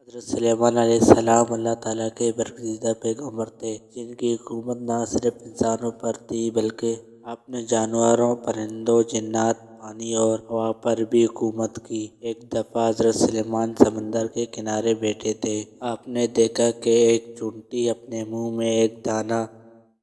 حضرت سلیمان علیہ السلام اللہ تعالیٰ کے برگزیدہ پیغمبر تھے، جن کی حکومت نہ صرف انسانوں پر تھی بلکہ آپ نے جانوروں، پرندوں، جنات، پانی اور ہوا پر بھی حکومت کی۔ ایک دفعہ حضرت سلیمان سمندر کے کنارے بیٹھے تھے۔ آپ نے دیکھا کہ ایک چونٹی اپنے منہ میں ایک دانہ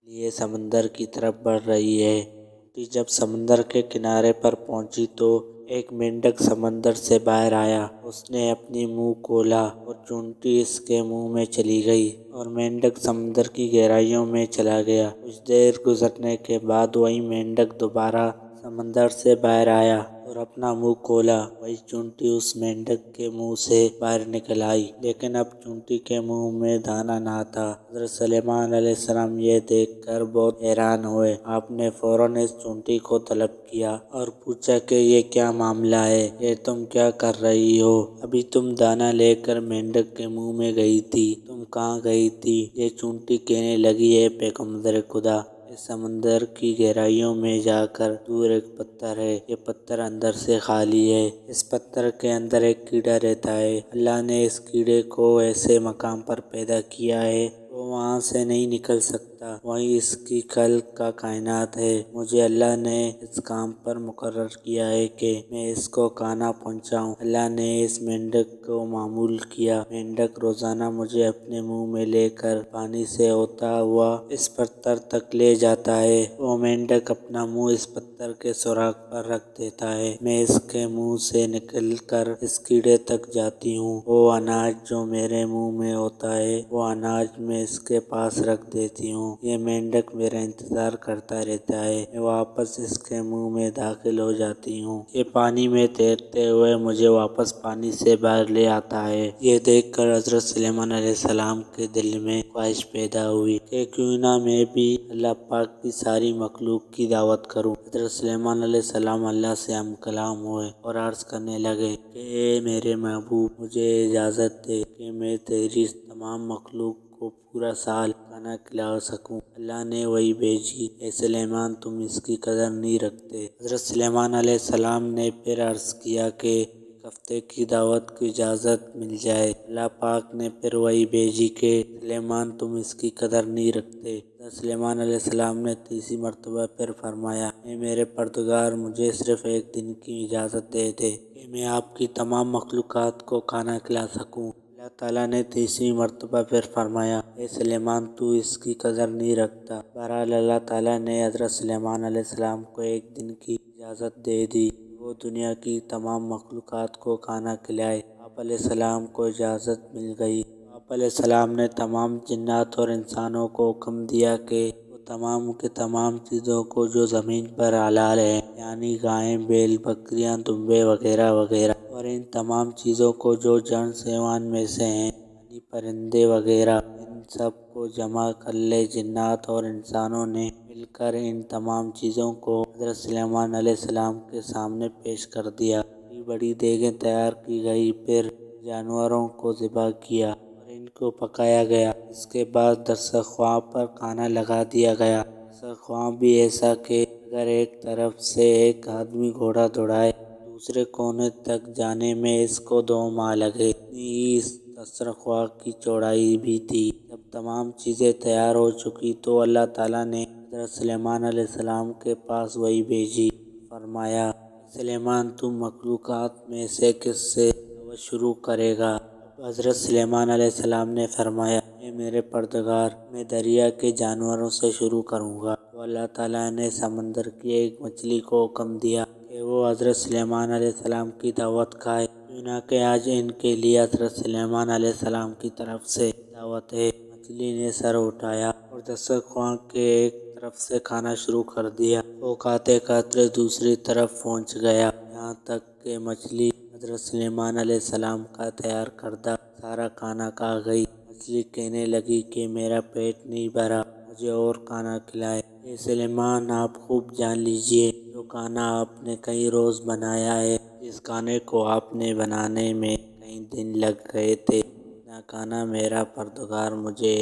لیے سمندر کی طرف بڑھ رہی ہے۔ چونٹی جب سمندر کے کنارے پر پہنچی تو ایک مینڈک سمندر سے باہر آیا۔ اس نے اپنی منہ کھولا اور چونٹی اس کے منہ میں چلی گئی اور مینڈک سمندر کی گہرائیوں میں چلا گیا۔ کچھ دیر گزرنے کے بعد وہی مینڈک دوبارہ سمندر سے باہر آیا اور اپنا منہ کھولا۔ وہی چونٹی اس مینڈک کے منہ سے باہر نکل آئی، لیکن اب چونٹی کے منہ میں دانہ نہ تھا۔ حضرت سلیمان علیہ السلام یہ دیکھ کر بہت حیران ہوئے۔ آپ نے فوراً اس چونٹی کو طلب کیا اور پوچھا کہ یہ کیا معاملہ ہے؟ یہ تم کیا کر رہی ہو؟ ابھی تم دانہ لے کر مینڈک کے منہ میں گئی تھی، تم کہاں گئی تھی؟ یہ چونٹی کہنے لگی، اے پیغمبر خدا، اس سمندر کی گہرائیوں میں جا کر دور ایک پتھر ہے۔ یہ پتھر اندر سے خالی ہے۔ اس پتھر کے اندر ایک کیڑا رہتا ہے۔ اللہ نے اس کیڑے کو ایسے مقام پر پیدا کیا ہے وہ وہاں سے نہیں نکل سکتا، وہیں اس کی خلق کا کائنات ہے۔ مجھے اللہ نے اس کام پر مقرر کیا ہے کہ میں اس کو کھانا پہنچاؤں۔ اللہ نے اس مینڈک کو معمول کیا۔ مینڈک روزانہ مجھے اپنے منہ میں لے کر پانی سے ہوتا ہوا اس پتھر تک لے جاتا ہے۔ وہ مینڈک اپنا منہ اس پتھر کے سوراخ پر رکھ دیتا ہے۔ میں اس کے منہ سے نکل کر اس کیڑے تک جاتی ہوں۔ وہ اناج جو میرے منہ میں ہوتا ہے وہ اناج میں اس کے پاس رکھ دیتی ہوں۔ یہ مینڈک میرا انتظار کرتا رہتا ہے۔ میں واپس اس کے منہ میں داخل ہو جاتی ہوں۔ یہ پانی میں تیرتے ہوئے مجھے واپس پانی سے باہر لے آتا ہے۔ یہ دیکھ کر حضرت سلیمان علیہ السلام کے دل میں خواہش پیدا ہوئی کہ کیوں نہ میں بھی اللہ پاک کی ساری مخلوق کی دعوت کروں۔ حضرت سلیمان علیہ السلام اللہ سے ہم کلام ہوئے اور عرض کرنے لگے کہ اے میرے محبوب، مجھے اجازت دے کہ میں تیری تمام مخلوق کو پورا سال کھانا کھلا سکوں۔ اللہ نے وحی بھیجی، اے سلیمان تم اس کی قدر نہیں رکھتے۔ حضرت سلیمان علیہ السلام نے پھر عرض کیا کہ ایک ہفتے کی دعوت کی اجازت مل جائے۔ اللہ پاک نے پھر وحی بھیجی کہ سلیمان تم اس کی قدر نہیں رکھتے۔ حضرت سلیمان علیہ السلام نے تیسری مرتبہ پھر فرمایا، اے میرے پروردگار، مجھے صرف ایک دن کی اجازت دے دے کہ میں آپ کی تمام مخلوقات کو کھانا کھلا سکوں۔ اللہ تعالیٰ نے تیسری مرتبہ پھر فرمایا، اے سلیمان تو اس کی قدر نہیں رکھتا۔ بہرحال اللہ تعالیٰ نے حضرت سلیمان علیہ السلام کو ایک دن کی اجازت دے دی کہ وہ دنیا کی تمام مخلوقات کو کھانا کھلائے۔ آپ علیہ السلام کو اجازت مل گئی۔ آپ علیہ السلام نے تمام جنات اور انسانوں کو حکم دیا کہ وہ تمام کے تمام چیزوں کو جو زمین پر حلال ہیں، یعنی گائیں، بیل، بکریاں، دمبے وغیرہ وغیرہ، اور ان تمام چیزوں کو جو جنس حیوان میں سے ہیں، یعنی پرندے وغیرہ، ان سب کو جمع کر لے۔ جنات اور انسانوں نے مل کر ان تمام چیزوں کو حضرت سلیمان علیہ السلام کے سامنے پیش کر دیا۔ بڑی بڑی دیگیں تیار کی گئی، پھر جانوروں کو ذبح کیا اور ان کو پکایا گیا۔ اس کے بعد دسترخوان پر کھانا لگا دیا گیا۔ دسترخوان بھی ایسا کہ اگر ایک طرف سے ایک آدمی گھوڑا دوڑائے دوسرے کونے تک جانے میں اس کو 2 ماہ لگے۔ اتنی ہی اس دسترخوان کی چوڑائی بھی تھی۔ جب تمام چیزیں تیار ہو چکی تو اللہ تعالیٰ نے حضرت سلیمان علیہ السلام کے پاس وحی بھیجی۔ فرمایا، اے سلیمان تم مخلوقات میں سے کس سے دعوت شروع کرے گا؟ اب حضرت سلیمان علیہ السلام نے فرمایا، اے میرے پروردگار، میں دریا کے جانوروں سے شروع کروں گا۔ تو اللہ تعالیٰ نے سمندر کی ایک مچھلی کو حکم دیا کہ وہ حضرت سلیمان علیہ السلام کی دعوت کھائے، چنانکہ آج ان کے لیے حضرت سلیمان علیہ السلام کی طرف سے دعوت ہے۔ مچھلی نے سر اٹھایا اور دسترخوان کے ایک طرف سے کھانا شروع کر دیا۔ وہ کھاتے کھاتے دوسری طرف پہنچ گیا، یہاں تک کہ مچھلی حضرت سلیمان علیہ السلام کا تیار کردہ سارا کھانا کھا گئی۔ مچھلی کہنے لگی کہ میرا پیٹ نہیں بھرا، مجھے اور کھانا کھلائے۔ اے سلیمان آپ خوب جان لیجئے، جو کھانا آپ نے کئی روز بنایا ہے، جس کھانے کو آپ نے بنانے میں کئی دن لگ گئے تھے، اتنا کھانا میرا پروردگار مجھے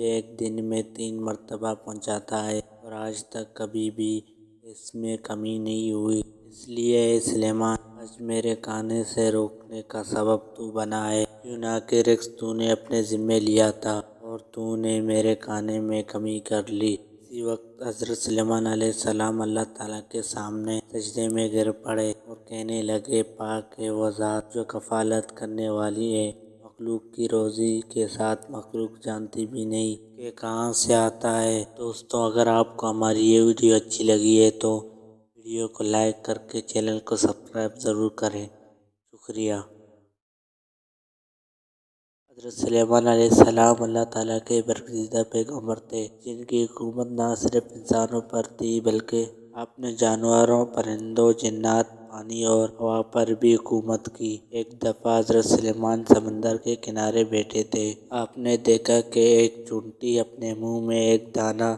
ایک دن میں 3 مرتبہ پہنچاتا ہے، اور آج تک کبھی بھی اس میں کمی نہیں ہوئی۔ اس لیے اے سلیمان، آج میرے کھانے سے روکنے کا سبب تو بنا ہے، کیوں گناہ کے رزق تو نے اپنے ذمے لیا تھا اور تو نے میرے کھانے میں کمی کر لی۔ اسی وقت حضرت سلیمان علیہ السلام اللہ تعالیٰ کے سامنے سجدے میں گر پڑے اور کہنے لگے، پاک ہے وہ ذات جو کفالت کرنے والی ہے، مخلوق کی روزی کے ساتھ مخلوق جانتی بھی نہیں کہ کہاں سے آتا ہے۔ دوستو، اگر آپ کو ہماری یہ ویڈیو اچھی لگی ہے تو ویڈیو کو لائک کر کے چینل کو سبسکرائب ضرور کریں۔ شکریہ۔ حضرت سلیمان علیہ السلام اللہ تعالیٰ کے برگزیدہ پیغمبر تھے، جن کی حکومت نہ صرف انسانوں پر تھی بلکہ آپ نے جانوروں، پرندوں، جنات، پانی اور ہوا پر بھی حکومت کی۔ ایک دفعہ حضرت سلیمان سمندر کے کنارے بیٹھے تھے۔ آپ نے دیکھا کہ ایک چونٹی اپنے منہ میں ایک دانہ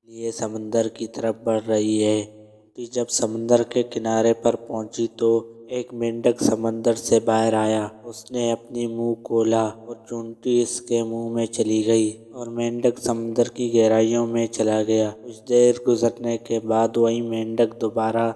لیے سمندر کی طرف بڑھ رہی ہے۔ چونٹی جب سمندر کے کنارے پر پہنچی تو ایک مینڈک سمندر سے باہر آیا۔ اس نے اپنی منہ کھولا اور چونٹی اس کے منہ میں چلی گئی اور مینڈک سمندر کی گہرائیوں میں چلا گیا۔ کچھ دیر گزرنے کے بعد وہی مینڈک دوبارہ